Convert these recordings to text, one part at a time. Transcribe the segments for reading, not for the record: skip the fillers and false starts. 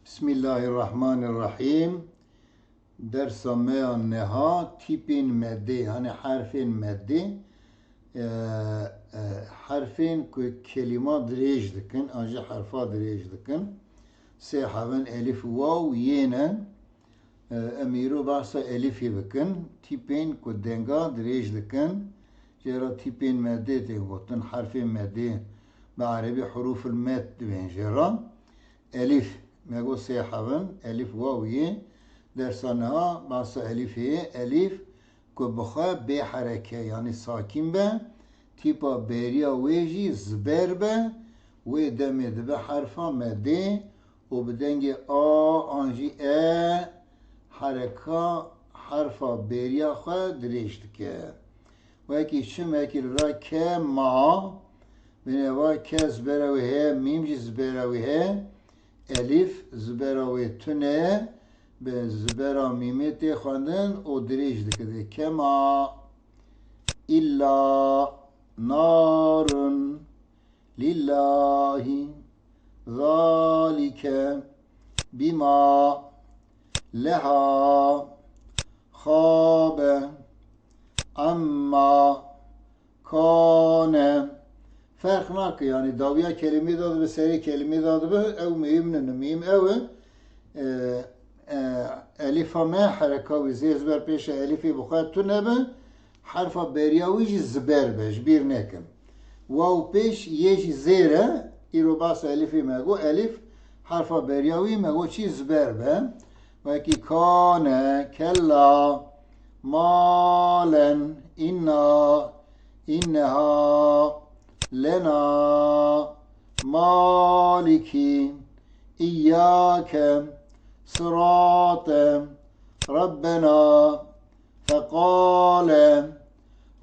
Bismillahirrahmanirrahim. Dersa meyan neha tipin meddi yani harfin meddi harfin kelima direj dikin anca harfa direj dikin se havin elif vav yenen emiru bahsa elifi bikin tipin ku denga direj dikin jera tipin meddi de gotin harfin meddi be arabi huruful med diyen jera elif مگو سه حون الف واویه در سانها باسا الفیه الف که بخواه به حرکه یعنی ساکن به تیپا بریا ویجی زبر به و دمید به حرفا مده و بدنگ آ آنجی حرکا حرفا بریا خواه درشت که و اکی چم اکی را که ما بنوا که زبروه میم جی زبروه elif zberavi tüne be zbera mimeti xwendin û dirêj dikir kema illa narun lillahi zalike bima leha khabe amma kâne fark nakı yani daviya kelime dadı ve seri kelime dadı ve ev mühimnin mim ev elifa ma hareka ve zezber peşe elifi bukhat tunebe harfa beriyavici zber beş bir nekim vav peş yeji zere irobas elifi mego elif harfa beriyavi mego çi zber be ve ki kane kella malen inneha لنا مالك إياك صراط ربنا فقال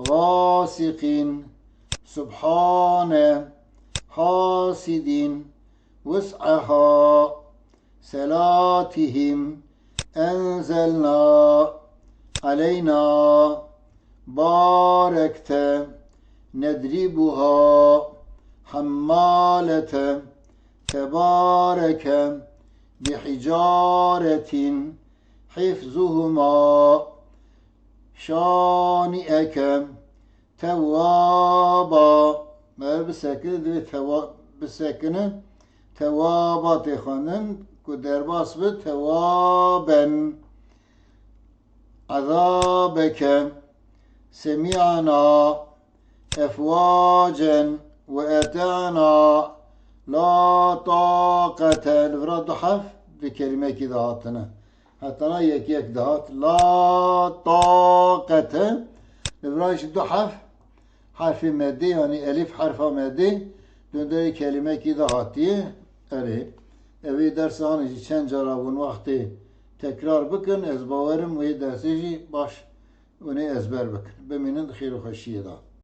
غاسق سبحان حاسد وسعها سلاتهم أنزلنا علينا باركت ندربها حمالة تبارك بحجارة حفظهما شانئك توابا ما بسكنة توابا تخنن كدرباس بتوابا عذابك سمعنا أفواجا وأتانا لا طاقة الفراد حف بكلمة كده هاتنا حتى يك دهات لا طاقة الفراش دحف حرف مادي يعني ألف حرف مادي دون كلمة كده هاتي أري أبي درس هاني چند جرابون وقتي تكرار بكن از باورم وهي درسيجي باش وني ازبر بكن بمينن خير وخشيه ده